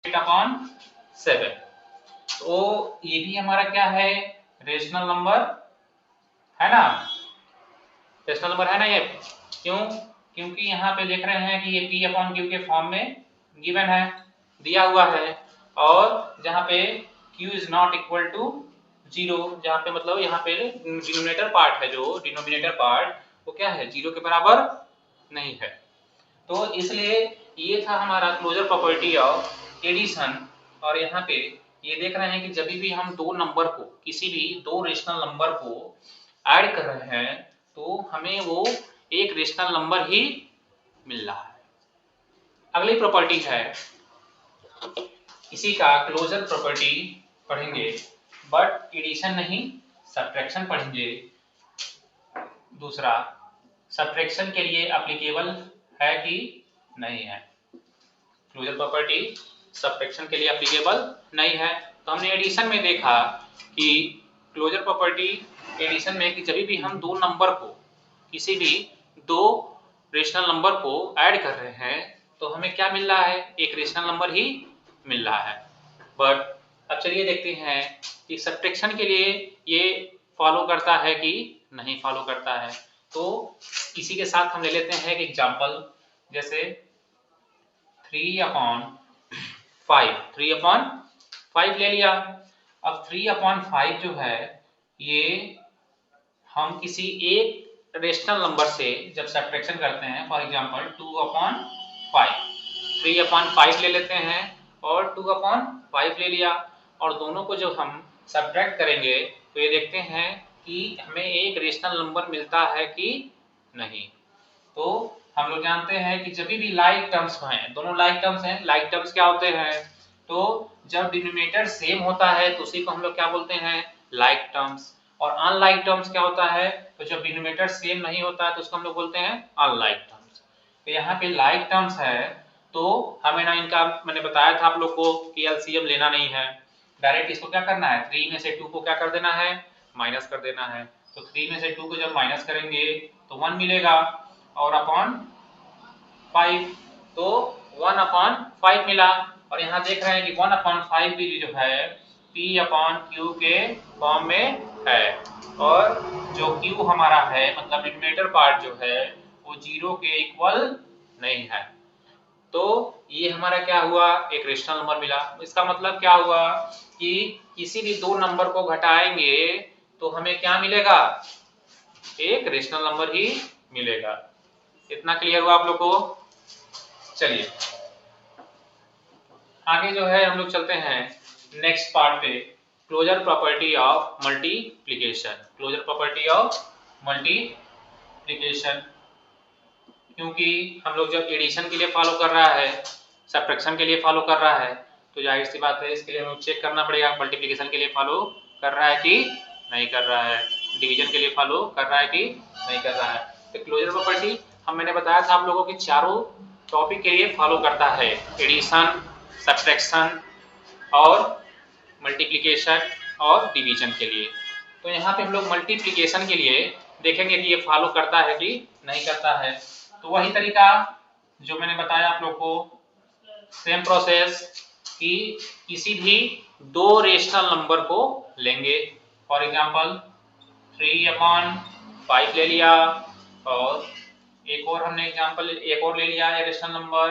8/7। तो ये भी हमारा क्या है, रेशनल नंबर है ना, रेशनल नंबर है ना ये। क्यों, क्योंकि यहाँ पे देख रहे हैं कि ये P/Q के फॉर्म में गिवन है, दिया हुआ है, और जहाँ पे Q is not equal to 0, जहाँ पे मतलब यहाँ पे डिनोमिनेटर पार्ट है, जो डिनोमिनेटर पार्ट वो क्या है, 0 के बराबर नहीं है। तो इसलिए ये था हमारा क्लोजर प्रॉपर्टी ऑफ एडिशन। और यहाँ पे ये देख रहे हैं कि जब भी हम दो नंबर को, किसी भी दो रेशनल नंबर को ऐड कर रहे हैं तो हमें वो एक रेशनल नंबर ही मिल रहा है। अगली प्रॉपर्टी है, इसी का क्लोजर प्रॉपर्टी पढ़ेंगे, बट एडिशन नहीं सब्ट्रैक्शन पढ़ेंगे। दूसरा, सब्ट्रैक्शन के लिए एप्लीकेबल है कि नहीं है, क्लोजर प्रॉपर्टी सब्ट्रैक्शन के लिए एप्लीकेबल नहीं है। तो हमने एडिशन में देखा कि क्लोजर प्रॉपर्टी एडिशन में कि जब भी हम दो नंबर को, किसी भी दो रेशनल नंबर को ऐड कर रहे हैं तो हमें क्या मिल रहा है, एक रेशनल नंबर ही मिल रहा है। बट अब चलिए देखते हैं कि सब्ट्रैक्शन के लिए ये फॉलो करता है कि नहीं फॉलो करता है। तो इसी के साथ हम ले लेते हैं एक एग्जांपल, जैसे 3/5 ले लिया। अब 3/5 जो है ये हम किसी एक रेशनल नंबर से जब सब्ट्रैक्शन करते हैं, फॉर एग्जांपल 2/5, 3/5 ले लेते हैं और 2/5 ले लिया, और दोनों को जब हम सब्ट्रैक्ट करेंगे तो ये देखते हैं कि हमें एक रेशनल नंबर मिलता है कि नहीं। तो हम लोग जानते हैं कि जब भी लाइक टर्म्स हैं, दोनों लाइक टर्म्स हैं, लाइक टर्म्स क्या होते हैं, तो जब डिनोमिनेटर सेम होता है तो उसी को हम लोग क्या बोलते हैं, लाइक टर्म्स। और अनलाइक टर्म्स क्या होता है, तो जब डिनोमिनेटर सेम नहीं होता है तो उसको हम लोग बोलते हैं अनलाइक टर्म्स। तो यहाँ पे लाइक टर्म्स है तो हमें ना इनका, मैंने बताया था आप लोग को कि एलसीएम लेना नहीं है, डायरेक्ट इसको क्या करना है, 3 में से 2 को क्या कर देना है, माइनस कर देना है। तो 3 में से 2 को जब माइनस करेंगे तो 1 मिलेगा, और अपॉन 5, तो 1/5 मिला। और यहाँ देख रहे हैं कि 1/5 भी जो है P/Q के फॉर्म में है, और जो Q हमारा है मतलब डिनोमिनेटर पार्ट जो है वो 0 के इक्वल नहीं है। तो ये हमारा क्या हुआ, एक रेशनल नंबर मिला। इसका मतलब क्या हुआ कि किसी भी दो नंबर को घटाएंगे तो हमें क्या मिलेगा, एक रेशनल नंबर ही मिलेगा। इतना क्लियर हुआ आप लोग को। चलिए आगे जो है हम लोग चलते हैं नेक्स्ट पार्ट पे, closure property of multiplication. Closure property of multiplication, क्योंकि हम लोग जब एडिशन के लिए फॉलो कर रहा है, सब्ट्रैक्शन के लिए फॉलो कर रहा है, तो जाहिर सी बात है इसके लिए हमें चेक करना पड़ेगा मल्टीप्लिकेशन के लिए फॉलो कर रहा है कि नहीं कर रहा है, डिवीजन के लिए फॉलो कर रहा है कि नहीं कर रहा है। तो क्लोजर प्रॉपर्टी मैंने बताया था आप लोगों की चारों टॉपिक के लिए फॉलो करता है, एडिशन, सब्ट्रैक्शन और मल्टीप्लिकेशन और डिवीजन के लिए। तो यहाँ पे हम लोग मल्टीप्लिकेशन के लिए देखेंगे कि ये फॉलो करता है कि नहीं करता है। तो वही तरीका जो मैंने बताया आप लोग को, सेम प्रोसेस कि किसी भी दो रेशनल नंबर को लेंगे, फॉर एग्जांपल 3/5 ले लिया, और एक और हमने एग्जांपल एक और ले लिया है रेशनल नंबर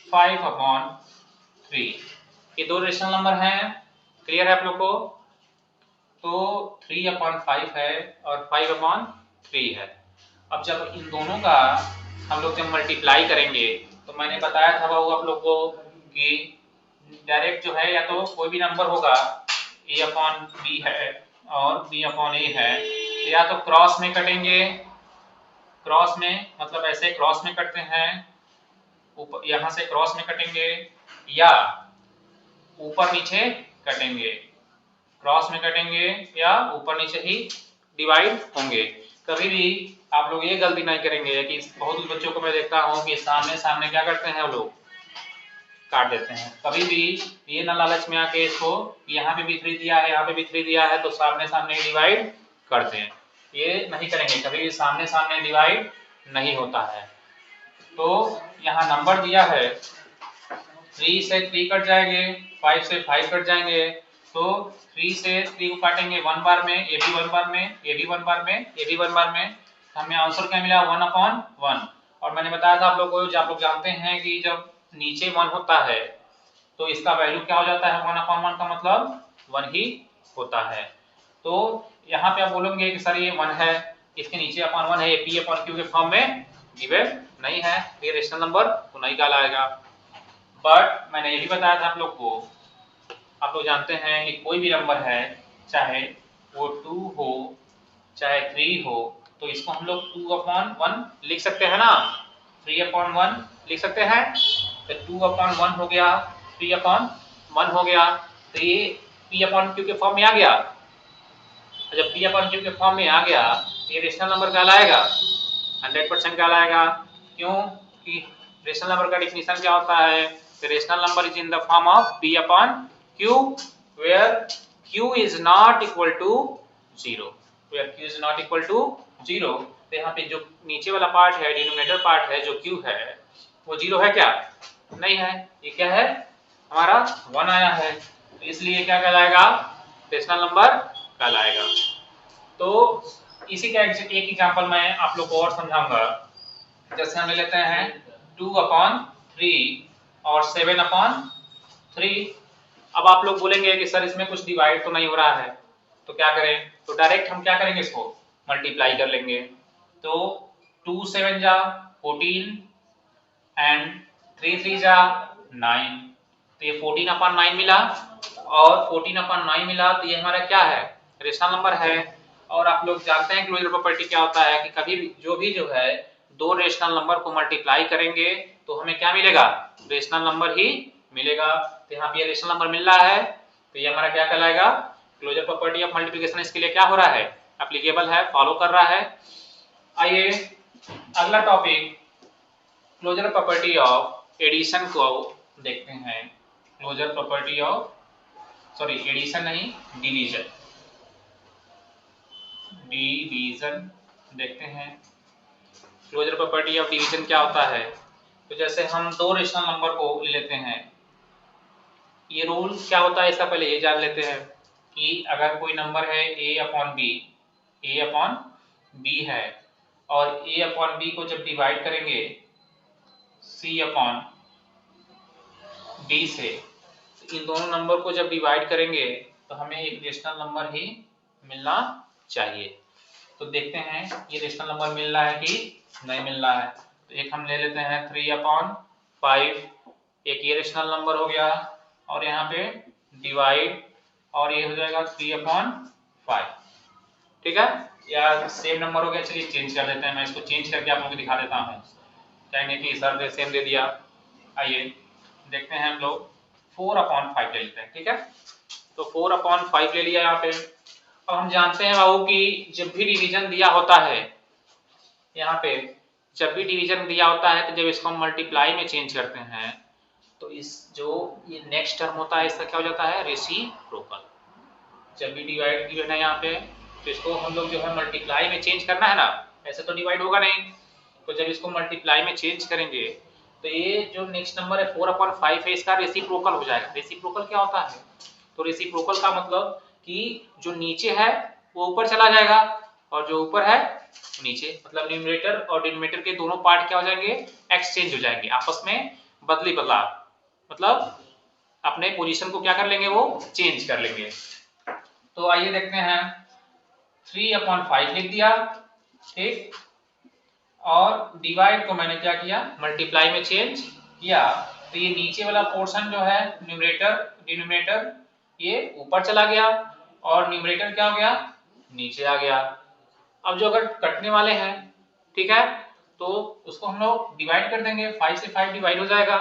5/3। ये दो रेशनल नंबर हैं, क्लियर है आप लोग को। तो 3/5 है और 5/3 है। अब जब इन दोनों का हम लोग जब मल्टीप्लाई करेंगे तो मैंने बताया था बाबू आप लोग को कि डायरेक्ट जो है या तो कोई भी नंबर होगा A/B है और B/A है, तो या तो क्रॉस में कटेंगे, क्रॉस में मतलब ऐसे क्रॉस में कटते हैं, यहाँ से क्रॉस में कटेंगे, या ऊपर नीचे कटेंगे, क्रॉस में कटेंगे या ऊपर नीचे ही डिवाइड होंगे। कभी भी आप लोग ये गलती नहीं करेंगे कि बहुत बच्चों को मैं देखता हूँ कि सामने सामने क्या करते हैं वो लोग, काट देते हैं। कभी भी ये ना लालच में आके इसको यहाँ पे भी 3 दिया है, यहाँ पे भी 3 दिया है तो सामने सामने डिवाइड करते हैं, ये नहीं करेंगे, कभी भी सामने सामने डिवाइड नहीं होता है। तो यहाँ नंबर दिया है 3 से 3 कट जाएंगे, 5 से 5 कट जाएंगे, तो 3 से 3 को काटेंगे 1 बार में, ये भी 1 बार में, ये भी 1 बार में, ये भी 1 बार में, तो हमें आंसर क्या मिला 1/1। और मैंने बताया था आप लोग को, आप लोग जानते हैं कि जब नीचे 1 होता है तो इसका वैल्यू क्या हो जाता है, 1/1 का मतलब 1 ही होता है। तो यहाँ पे आप बोलोगे कि सर ये 1 है, इसके नीचे अपन 1 है, ये P/Q के फॉर्म में गिवन नहीं है, ये रेशनल नंबर तो नहीं कहलाएगा। बट मैंने ये भी बताया था आप लोग को, आप लोग जानते हैं कि कोई भी नंबर है, चाहे वो 2 हो चाहे 3 हो, तो इसको हम लोग 2/1 लिख सकते हैं ना, 3/1 लिख सकते हैं, तो 2/1 हो गया, 3/1 हो गया, तो ये P/Q के फॉर्म में आ गया। जब P/Q के फॉर्म में आ गया तो ये रेशनल नंबर कहलाएगा, 100% कहलाएगा। क्यों कि रेशनल नंबर का डेफिनेशन क्या होता है, rational number is in the form of P/Q where Q is not equal to 0, where Q is not equal to 0। तो यहाँ पे जो नीचे वाला पार्ट है, डिनोमिनेटर पार्ट है, जो Q है वो 0 है क्या, नहीं है, ये क्या है हमारा 1 आया है, तो इसलिए क्या कहलाएगा, रेशनल नंबर कहलाएगा। तो इसी का एक एग्जांपल मैं आप लोग को और समझाऊंगा। जैसे हम ले लेते हैं 2/3 और 7/3। अब आप लोग बोलेंगे कि सर इसमें कुछ डिवाइड तो नहीं हो रहा है, तो क्या करें, तो डायरेक्ट हम क्या करेंगे, इसको मल्टीप्लाई कर लेंगे। तो 2 7 जा 14 एंड 3 3 जा 9, तो ये 14/9 मिला, और 14/9 मिला, तो ये हमारा क्या है, रेशनल नंबर है। और आप लोग जानते हैं क्लोजर प्रॉपर्टी क्या होता है कि कभी भी जो है दो रेशनल नंबर को मल्टीप्लाई करेंगे तो हमें क्या मिलेगा, रेशनल नंबर ही मिलेगा। तो यहाँ पे रेशनल नंबर मिल रहा है, तो ये हमारा क्या कहलाएगा, क्लोजर प्रॉपर्टी ऑफ मल्टीप्लिकेशन इसके लिए क्या हो रहा है, एप्लीकेबल है, फॉलो कर रहा है। आइए अगला topic closure property of addition को देखते हैं। Closure property of, sorry addition नहीं, डिवीजन, डिवीजन देखते हैं। क्लोजर प्रॉपर्टी ऑफ डिवीजन क्या होता है, तो जैसे हम दो रेशनल नंबर को ले लेते हैं, ये रूल क्या होता है इसका पहले ये जान लेते हैं कि अगर कोई नंबर है a/b है, और a/b को जब डिवाइड करेंगे c/d से, तो इन दोनों नंबर को जब डिवाइड करेंगे तो हमें एक रेशनल नंबर ही मिलना चाहिए। तो देखते हैं ये रेशनल नंबर मिल रहा है कि नहीं मिल रहा है। तो एक हम ले लेते हैं 3/5, एक ये रेशनल नंबर हो गया, और यहाँ पे डिवाइड, और ये हो जाएगा 3/5, ठीक है, या सेम नंबर हो गया, चलिए चेंज कर देते हैं, मैं इसको चेंज करके आप लोगों को दिखा देता हूँ, कहेंगे कि सर ने सेम दे दिया। आइए देखते हैं हम लोग 4/5 ले लेते हैं, ठीक है, तो 4/5 ले लिया यहाँ पे। अब हम जानते हैं बाबू कि जब भी डिवीजन दिया होता है, यहाँ पे जब भी डिवीजन दिया होता है, तो जब इसको हम मल्टीप्लाई में चेंज करते हैं तो इस जो ये नेक्स्ट टर्म होता है इसका क्या हो जाता है, रेसिप्रोकल। जब भी डिवाइड गिवन है यहाँ पे, तो इसको हम लोग जो है मल्टीप्लाई में चेंज करना है ना, ऐसे तो डिवाइड होगा नहीं, तो जब इसको मल्टीप्लाई में चेंज करेंगे तो ये जो नेक्स्ट नंबर है 4/5 है, इसका रेसिप्रोकल हो जाएगा। रेसिप्रोकल क्या होता है, तो रेसिप्रोकल का मतलब कि जो नीचे है वो ऊपर चला जाएगा, और जो ऊपर है नीचे, मतलब न्यूमरेटर और डिनोमिनेटर के दोनों पार्ट क्या हो जाएंगे, एक्सचेंज हो जाएंगे, आपस में बदली बदलाव, मतलब अपने पोजीशन को क्या कर लेंगे, वो चेंज कर लेंगे। तो आइए देखते हैं 3/5 लिख दिया, ठीक, और डिवाइड को मैंने क्या किया, मल्टीप्लाई में चेंज किया, तो ये नीचे वाला पोर्शन जो है न्यूमरेटर डिनोमिनेटर ये ऊपर चला गया, और न्यूमरेटर क्या हो गया, नीचे आ गया। अब जो अगर कटने वाले हैं, ठीक है, तो उसको हम लोग डिवाइड कर देंगे, 5 से 5 डिवाइड हो जाएगा,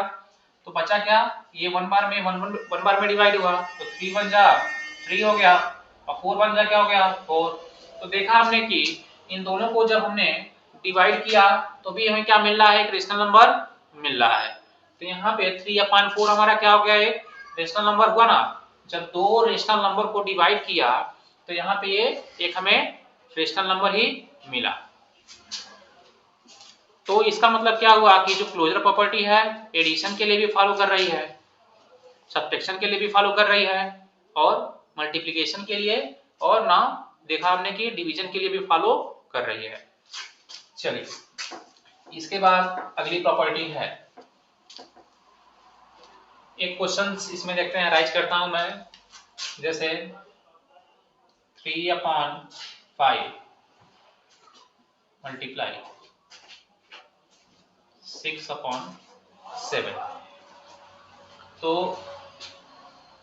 तो बचा क्या, ये 1 बार में 1 बार में डिवाइड हुआ, तो 3 1 जा 3 हो गया, और 4 1 जा क्या हो गया 4। तो देखा हमने कि इन दोनों को जब हमने डिवाइड किया तो भी हमें क्या मिल रहा है, एक रेशनल नंबर मिल रहा है। तो यहाँ पे 3/4 हमारा क्या हो गया, एक रेशनल नंबर हुआ ना। जब दो रेशनल नंबर को डिवाइड किया तो यहाँ पे ये एक हमें रेशनल नंबर ही मिला। तो इसका मतलब क्या हुआ कि जो क्लोजर प्रॉपर्टी है एडिशन के लिए भी फॉलो कर रही है, सब्ट्रैक्शन के लिए भी फॉलो कर रही है और मल्टीप्लिकेशन के लिए, और ना देखा हमने कि डिवीजन के लिए भी फॉलो कर रही है। चलिए इसके बाद अगली प्रॉपर्टी है, एक क्वेश्चन इसमें देखते हैं, राइज करता हूं मैं, जैसे 3/5 मल्टीप्लाई 6/7। तो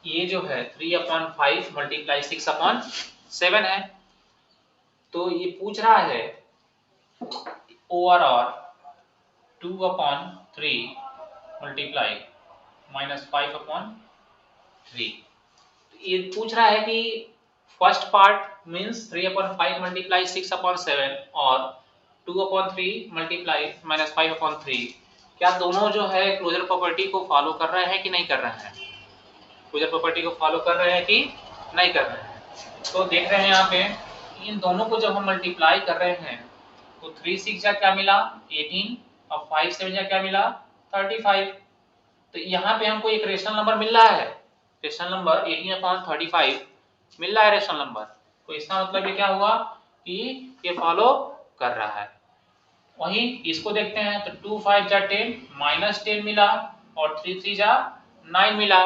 ये जो है 3/5 मल्टीप्लाई 6/7 है। तो ये पूछ रहा है ओवरऑल 2/3 मल्टीप्लाई -5/3। ये पूछ रहा है कि फर्स्ट पार्ट मींस 3/5 मल्टीप्लाई 6/7 और 2/3 मल्टीप्लाई -5/3, क्या दोनों जो है क्लोजर प्रॉपर्टी को फॉलो कर रहे हैं कि नहीं कर रहे हैं? क्लोजर प्रॉपर्टी को फॉलो कर रहे हैं कि नहीं कर रहे हैं? तो देख रहे हैं यहाँ पे इन दोनों को जब हम मल्टीप्लाई कर रहे हैं तो 3 6 जा क्या मिला 18 और 5 7 जा क्या मिला 35। तो यहाँ पे हमको एक रेशनल नंबर मिल रहा है, रेशनल नंबर 18/35 मिल रहा है रेशनल नंबर। तो इसका मतलब ये क्या हुआ कि ये फॉलो कर रहा है। वहीं इसको देखते हैं तो 2 5 जा 10 -10 मिला और 3 3 जा 9 मिला,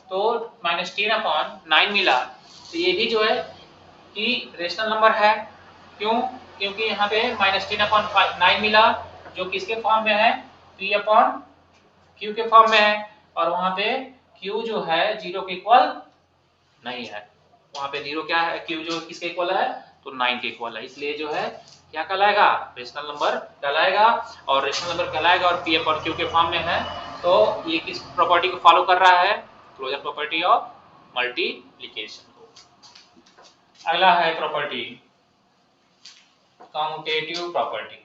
तो -10/9 मिला। तो ये भी जो है कि रेशनल नंबर है। क्यों? क्योंकि यहाँ पे -10/9 मिला जो किसके फॉर्म में है, P/Q के फॉर्म में है, और वहां पे Q जो है 0 के इक्वल नहीं है। वहां पे 0 क्या है, Q जो किसके इक्वल है तो 9 के इक्वल है, इसलिए जो है क्या कहलाएगा रेशनल नंबर कहलाएगा। और रेशनल नंबर कहलाएगा और P/Q के फॉर्म में है, तो ये किस प्रॉपर्टी को फॉलो कर रहा है, क्लोजर प्रॉपर्टी ऑफ मल्टीप्लिकेशन को। अगला है प्रॉपर्टी कम्यूटेटिव प्रॉपर्टी।